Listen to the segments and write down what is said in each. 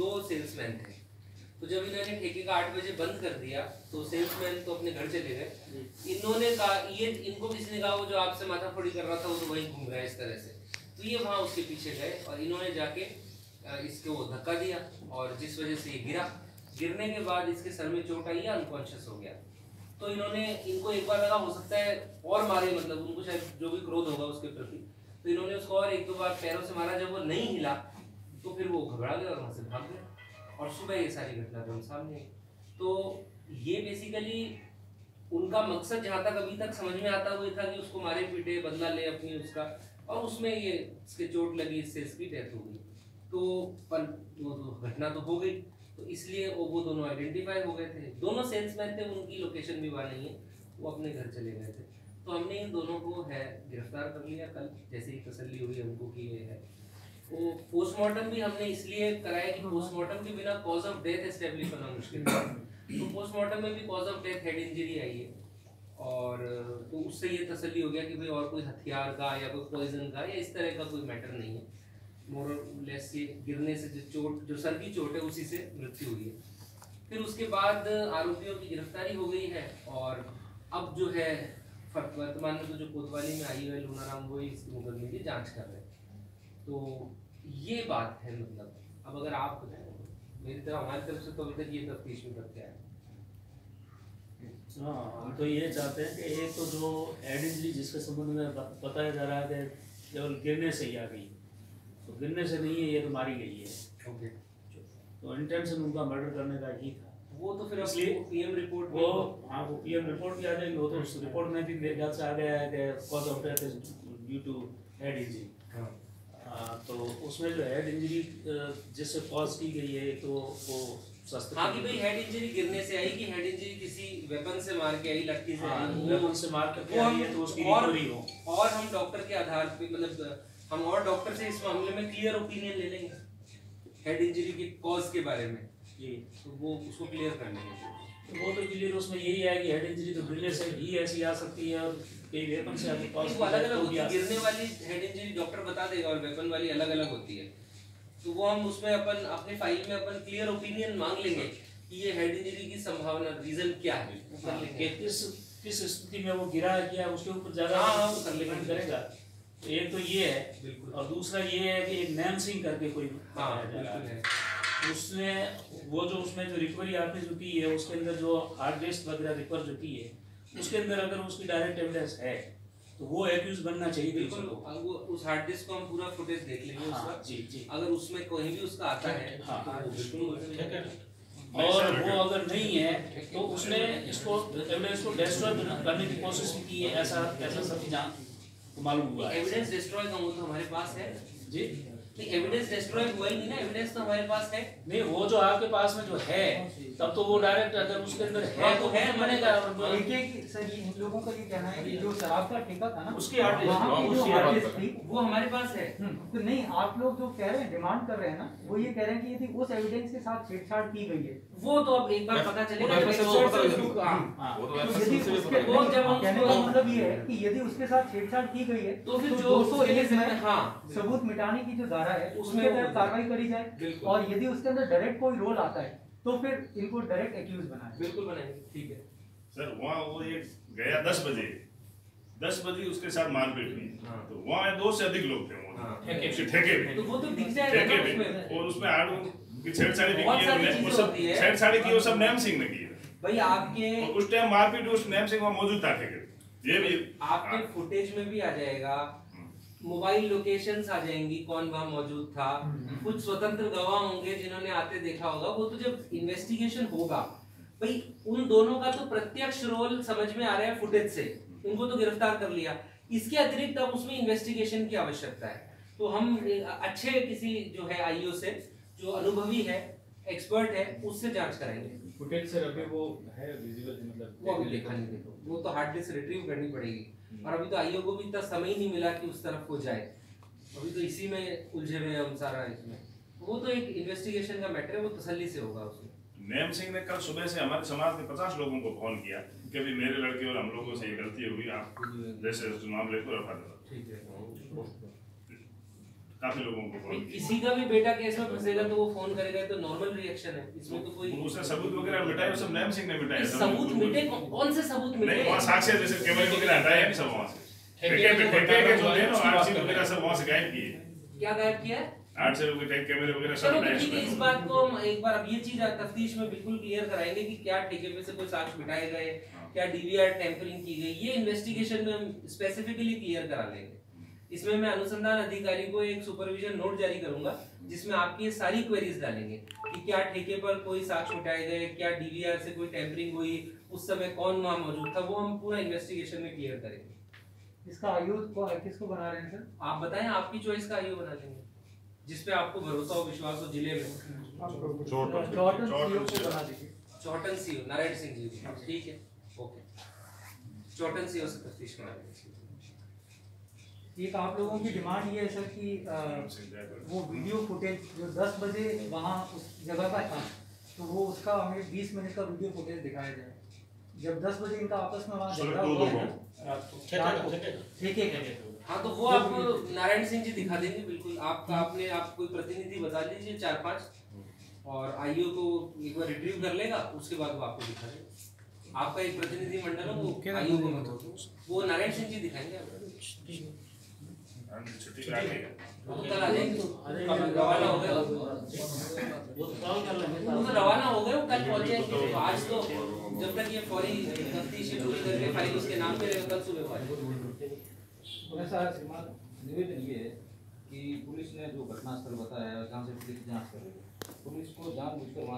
दो सेल्समैन थे। तो जब इन्होंने ठेके का 8 बजे बंद कर दिया तो सेल्समैन तो अपने घर चले गए। इन्होंने कहा, ये इनको किसी ने कहा वो जो आपसे माथाफोड़ी कर रहा था वो तो वहीं घूम रहा है इस तरह से। तो ये वहाँ उसके पीछे गए और इन्होंने जाके इसको धक्का दिया और जिस वजह से ये गिरा। गिरने के बाद इसके सर में चोट आई, अनकॉन्शियस हो गया। तो इन्होंने, इनको एक बार लगा हो सकता है और मारे, मतलब उनको शायद जो भी क्रोध होगा उसके प्रति, तो इन्होंने उसको और एक दो बार पैरों से मारा। जब वो नहीं हिला तो फिर वो घबरा गया और वहाँ से भाग गया और सुबह ये सारी घटना तो सामने आई। तो ये बेसिकली उनका मकसद जहाँ तक अभी तक समझ में आता वो था कि उसको मारे पीटे, बदला ले अपनी उसका, और उसमें ये इसके चोट लगी, इससे इसकी डेथ हो गई। तो पर वो घटना तो हो गई, तो इसलिए वो दोनों आइडेंटिफाई हो गए थे। दोनों सेल्समैन थे, उनकी लोकेशन भी वहाँ नहीं है, वो अपने घर चले गए थे। तो हमने इन दोनों को गिरफ्तार कर लिया कल, जैसे ही तसल्ली हुई हमको कि ये है। वो पोस्टमार्टम भी हमने इसलिए कराया कि पोस्टमार्टम के बिना कॉज ऑफ डेथ एस्टेब्लिश करना मुश्किल है। तो पोस्टमार्टम में भी cause of death head injury आई है, और तो उससे ये तसल्ली हो गया कि भाई और कोई हथियार का या कोई पॉइजन का या इस तरह का कोई मैटर नहीं है। मोर लेस ये गिरने से जो चोट, जो सर की चोट है, उसी से मृत्यु हुई है। फिर उसके बाद आरोपियों की गिरफ्तारी हो गई है और अब जो है वर्तमान में तो जो कोतवाली में आई है लूनाराम, वो इस मुकदमे की जांच कर रहे हैं। तो ये बात है, मतलब अब अगर आप मेरी तरफ, हमारी तरफ से तो अभी तक ये तफ्तीश में तथ्य है। हाँ, हम तो ये चाहते हैं कि एक तो जो हेड इंजरी जिसके संबंध में बताया जा रहा है कि केवल गिरने से ही आ गई, तो गिरने से नहीं है, ये तो मारी गई है। ओके। तो इंटेंशन उनका मर्डर करने का ही था। वो तो फिर इसलिए पीएम रिपोर्ट वो, हाँ, वो पीएम रिपोर्ट भी आ जाएगी। वो तो उस रिपोर्ट में भी मेरे ख्याल से आ गया है कि cause of death is due to head injury. तो उसमें जो हेड इंजरी जिससे कॉज की गई है, तो वो शस्त्र, हाँ, कि भाई हेड इंजरी गिरने से आई कि हेड इंजरी किसी वेपन से मार के आई, लट्ठी से आई, वेपन से मार करके आई है, तो उसकी रिकवरी हो। और हम डॉक्टर के आधार पे, मतलब हम और डॉक्टर से इस मामले में क्लियर ओपिनियन ले लेंगे हेड इंजरी के कॉज के बारे में जी, तो वो उसको क्लियर कर लेंगे। तो वो तो क्लियर उसमें यही है कि हेड इंजरी तो गिरने से ही ऐसी आ सकती है, और कई वेपन से आगे कॉज अलग अलग होती है। गिरने वाली हेड इंजरी डॉक्टर बता देगा और वेपन वाली अलग अलग होती है। तो वो हम उसमें अपन अपने फाइल में अपन क्लियर ओपिनियन मांग लेंगे कि ये हेड इंजरी की संभावना, रीजन क्या है, कि किस स्थिति में वो गिरा है, क्या उसके ऊपर ज्यादा डिपेंड करेगा। तो एक तो ये है, और दूसरा ये है कि एक नैम सिंह करके कोई है, उसने वो जो उसमें जो रिकवरी आपने जो की है, उसके अंदर जो हार्ड डिस्क वगैरह रिकवर जो की है, उसके अंदर अगर उसकी डायरेक्ट एविडेंस है तो वो एक्यूज बनना चाहिए। बिल्कुल, वो उस हार्ड डिस्क को हम पूरा फुटेज देख लेंगे। हाँ, जी जी, अगर उसमें कहीं भी उसका आता है, हाँ, और वो अगर नहीं है तो उसने इसको एविडेंस को डिस्ट्रॉय करने की कोशिश की है, ऐसा सब मालूम हुआ है। एविडेंस डिस्ट्रॉय का वो तो हमारे पास है जी, नहीं, एविडेंस डिस्ट्रॉय हुआ ही नहीं ना, एविडेंस तो हमारे पास है। नहीं, वो जो आपके पास में जो है, तब तो वो डायरेक्ट अगर उसके अंदर है तो है बनेगा। सर इन लोगों का ये कहना है कि जो शराब का ठेका था ना, उसकी हार्ड डिस्क थी, वो हमारे पास है। तो नहीं, आप लोग जो कह रहे हैं, डिमांड कर रहे हैं ना, वो ये कह रहे हैं कि यदि उस एविडेंस के साथ छेड़छाड़ की गई है, वो तो अब एक बार पता चलेगा। मतलब ये है कि यदि उसके साथ छेड़छाड़ की गई है तो फिर 201 में सबूत मिटाने की जो धारा है उसके तहत कार्रवाई करी जाए, और यदि उसके अंदर डायरेक्ट कोई रोल आता है तो फिर इनको डायरेक्ट एक्यूज बनाए। बिल्कुल बनाएंगे, ठीक है सर। वहाँ वो ये गया 10 बजे उसके साथ मारपीट हुई। तो वहाँ 2 से अधिक लोग थे ठेके में, तो वो तो दिख जाएगा ठेके में, और उसमें आड़ू की छेड़छाड़ी भी की, वो सब छेड़छाड़ी की, वो सब नैम सिंह ने की भाई। आपके उस टाइम मारपीट उस नैम सिंह वहाँ मौजूद था ठेके, ये भी आपके फुटेज में भी आ जाएगा, मोबाइल लोकेशंस आ जाएंगी, कौन वहां मौजूद था, कुछ स्वतंत्र गवाह होंगे जिन्होंने आते देखा होगा। वो तो जब इन्वेस्टिगेशन होगा भाई, उन दोनों का तो प्रत्यक्ष रोल समझ में आ रहा है फुटेज से, उनको तो गिरफ्तार कर लिया। इसके अतिरिक्त अब उसमें इन्वेस्टिगेशन की आवश्यकता है। तो हम अच्छे किसी जो है आईओ से, जो अनुभवी है, एक्सपर्ट है, उससे जांच कराएंगे। फुटेज सर अभी वो है विजिबल, मतलब वो अभी देखा नहीं, देखो वो तो हार्ड डिस्क रिट्रीव करनी पड़ेगी, और अभी तो आईओ को भी इतना समय ही नहीं मिला कि उस तरफ वो जाए। अभी तो इसी में उलझे हुए हम सारा इसमें। वो तो एक इन्वेस्टिगेशन का मैटर है, वो तसल्ली से होगा उसमें। नैम सिंह ने कल सुबह से हमारे समाज के 50 लोगों को फोन किया कि अभी मेरे लड़के और हम लोगों से ये गलती हुई, आप जैसे मामले को रखा। ठीक है। काफी लोगों को कॉल किया। किसी का भी बेटा केस में फंसेगा तो वो फोन करेगा, तो नॉर्मल रिएक्शन है इसमें तो कोई उसने सबूत वगैरह मिटाए, वो सब नैम सिंह ने मिटाए। सबूत मिटे, कौन से सबूत मिटे? नहीं, वहाँ साक्ष्य जैसे कैमरे वगैरह हटाए नहीं सब वहाँ से, ठेके के जो है ना आरसी वगैरह सब वहाँ से गायब किए। क्या गायब किया है? आरसी वगैरह कैमरे वगैरह सब चलो हटाए। ठीक है, इस बात को हम एक बार अब ये चीज तफ्तीश में बिल्कुल क्लियर कराएंगे कि क्या ठेके पे से कोई साक्ष्य मिटाए गए, क्या डीवीआर टेम्परिंग की गई, ये इन्वेस्टिगेशन में हम स्पेसिफिकली क्लियर करा लेंगे। इसमें मैं अनुसंधान अधिकारी को एक सुपरविजन नोट जारी करूंगा जिसमें आपकी सारी क्वेरीज डालेंगे कि क्या ठेके पर कोई साक्ष्य मिटाए गए, क्या डीवीआर से कोई टेम्परिंग हुई, उस समय कौन वहां मौजूद था, वो हम पूरा इन्वेस्टिगेशन में क्लियर करेंगे। इसका आयु किसको बना रहे हैं सर? आप बताएं, आपकी चॉइस का आयु बना देंगे जिसपे आपको भरोसा हो, विश्वास हो जिले में। चौटन सीओ को बना दीजिए। चौटन सीओ नारायण सिंह जी, ठीक है, ओके, चौटन सीओ से तफ्तीश करा देंगे। एक आप लोगों की डिमांड ये है सर कि वो वीडियो फुटेज जो 10 बजे वहाँ उस जगह का था, तो वो उसका हमें 20 मिनट का वीडियो फुटेज दिखाया जाए। जब 10 बजे इनका आपस में वहाँ झगड़ा हुआ है ठेके, हाँ तो वो आप नारायण सिंह जी दिखा देंगे बिल्कुल। आपका आप कोई प्रतिनिधि बता दीजिए 4-5, और आईओ को एक बार रिट्रीव कर लेगा, उसके बाद वो आपको दिखा देगा। आपका एक प्रतिनिधि मंडल हो, वो आईओ को, वो नारायण सिंह जी दिखाएंगे। छुट्टी पे आ गए, वो तो कल आ जाएंगे, रवाना हो गए, वो तो रवाना हो गए, वो कल पहुंचेंगे। तो आज तो जब तक ये फौरी तफ्तीश पूरी करके फाइल उसके नाम पे रहेगा, कल सुबह पहुंचेंगे। सर निवेदन ये है कि पुलिस ने जो घटनास्थल बताया है जहाँ से पुलिस जांच कर रही है, पुलिस को जानबूझकर वहाँ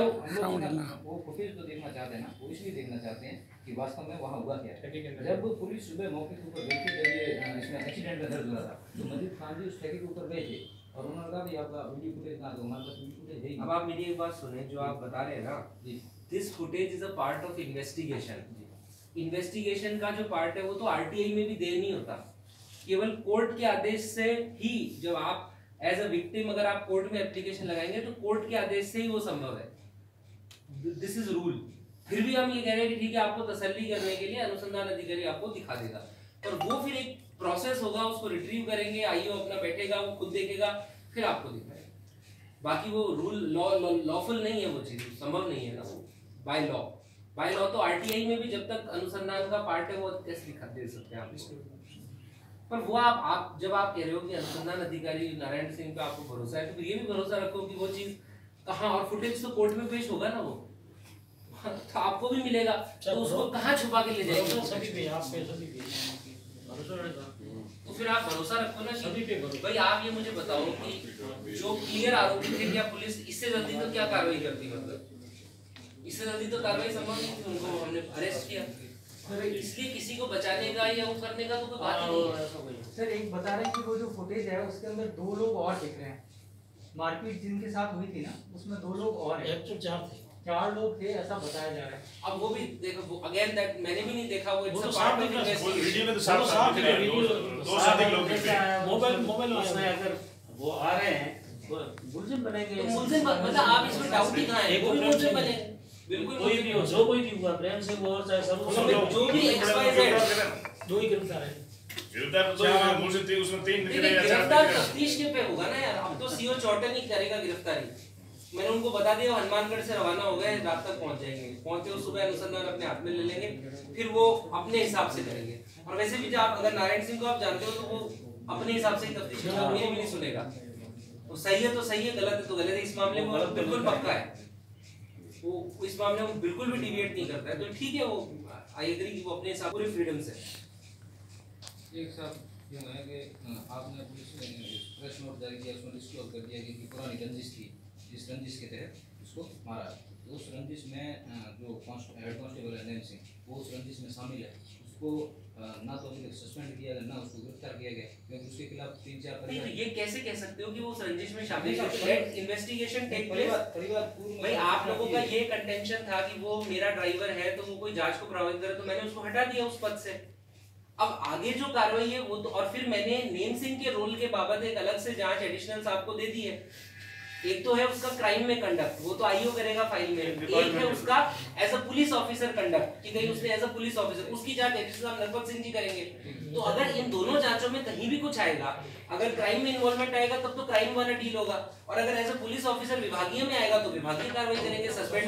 वो फुटेज तो देखना चाहते हैं ना, वो इसलिए देखना चाहते हैं कि वास्तव में वहाँ हुआ क्या है। जब पुलिस सुबह मौके के ऊपर गई थी, जब ये इसमें एक्सीडेंट का दर्ज हुआ था, तो मजीद खान जी उस ठेके के ऊपर गए थे और उन्होंने कहा कि आपका वीडियो फुटेज कहाँ, तो हमारे पास वीडियो फुटेज है ही। अब आप मेरी एक बात सुने, जो आप बता रहे हैं ना, this footage is a part of investigation. Investigation का जो पार्ट है वो तो आरटीआई में भी देर नहीं होता, केवल कोर्ट के आदेश से ही, जब आप एज अ विक्टिम अगर आप कोर्ट में एप्लीकेशन लगाएंगे तो कोर्ट के आदेश से ही वो संभव है। This is rule. फिर भी हम ये कह रहे हैं कि ठीक है, आपको तसल्ली करने के लिए अनुसंधान अधिकारी आपको दिखा देगा, और वो फिर एक प्रोसेस होगा, उसको रिट्रीव करेंगे, आईओ अपना बैठेगा, वो खुद देखेगा, फिर आपको दिखाएगा। बाकी वो रूल लॉफुल नहीं है, वो चीज संभव नहीं है ना, वो बाय लॉ तो आरटीआई में भी जब तक अनुसंधान का पार्ट है वो कैसे दिखा दे सकते हैं आप। पर वो आप जब आप कह रहे हो कि अनुसंधान अधिकारी नारायण सिंह पे आपको भरोसा है, तो ये भी भरोसा रखो कि वो चीज कहाँ, और फुटेज तो कोर्ट में पेश होगा ना, वो तो आपको भी मिलेगा, तो उसको कहाँ छुपा के ले जाएंगे? तो फिर आप भरोसा रखो ना कि भाई आप ये मुझे बताओ कि जो क्लियर आरोपी थे, क्या पुलिस इससे जल्दी तो क्या कार्रवाई करती, मतलब इससे जल्दी तो कार्रवाई संभव नहीं थी, उनको हमने अरेस्ट किया, इसलिए किसी को बचाने का या वो करने का तो कोई बात ही नहीं है। सर एक बता रहे हैं कि वो जो फुटेज है उसके अंदर 2 लोग और दिख रहे हैं, मारपीट जिनके साथ हुई थी ना उसमें 2 लोग और हैं, 4 लोग थे ऐसा बताया जा रहा है। अब वो भी देखो, अगेन दैट मैंने भी नहीं देखा, वो तो पार्ट ऑफ वीडियो इन्वेस्टिगेशन। में तो साफ दिख रहा है, दो से अधिक लोग दिख रहे हैं। मोबाइल उसमें अगर वो आ रहे हैं तो मुलजिम बनेंगे। तो मुलजिम मतलब आप इसमें डाउट ही कहाँ है, वो भी मुलजिम बने, बिल्कुल कोई भी हो, जो कोई भी हुआ, प्रेम से वो और चाहे सब जो भी XYZ, दो ही गिरफ्तार है। गिरफ्तार तो मुझे थे उसमें 3 दिख रहे हैं, 4 गिरफ्तार दिख रहे हैं। तफ्तीश के पे होगा ना यार, अब तो सीओ चौटन ही करेगा गिरफ्तारी। मैंने उनको बता दिया, हनुमानगढ़ से रवाना हो गए, रात तक पहुंच जाएंगे, पहुंचते हो सुबह अनुसंधान अपने हाथ में ले लेंगे, फिर वो अपने हिसाब से करेंगे। और वैसे भी जब आप अगर नारायण सिंह को आप जानते हो तो वो अपने हिसाब से ही तफ्तीश करेगा, मेरी भी नहीं सुनेगा। तो सही है तो सही है, गलत है तो गलत है, इस मामले में बिल्कुल पक्का है, वो इस मामले में बिल्कुल भी डिविएट नहीं करता है, तो ठीक है, वो आई एग्री कि वो अपने हिसाब पूरी फ्रीडम से। एक साहब यूँ है कि आपने पुलिस ने प्रेस नोट जारी किया, उसमें डिस्क्लोज कर दिया कि पुरानी रंजिश थी, जिस रंजिश के तहत उसको मारा। तो उस रंजिश में जो हेड कांस्टेबल है नैम सिंह, वो उस रंजिश में शामिल है, उसको ना तो अभी तक सस्पेंड किया गया, ना उसको गिरफ्तार किया गया, क्योंकि उसके खिलाफ 3-4 नहीं, तो ये कैसे कह सकते हो कि वो उस रंजिश में शामिल है? Let investigation take place. भाई आप लोगों का ये कंटेंशन था कि वो मेरा ड्राइवर है, तो वो कोई जांच को प्रभावित करे, तो मैंने उसको हटा दिया उस पद से। अब आगे जो कार्रवाई है वो तो, और फिर मैंने नेम सिंह के रोल के बाबत एक अलग से जांच एडिशनल आपको दे दी है, एक तो है उसका क्राइम में कंडक्ट, वो तो आईओ करेगा फाइल में, एक है उसका as a police officer conduct कि कहीं उसने एज अ पुलिस ऑफिसर, उसकी जांच एसपी नरपत सिंह जी करेंगे। तो अगर इन दोनों जांचों में कहीं भी कुछ आएगा, अगर क्राइम में इन्वॉल्वमेंट आएगा तब तो क्राइम वाला डील होगा, और अगर एज अ पुलिस ऑफिसर विभागीय में आएगा तो विभागीय कार्रवाई करेंगे, सस्पेंड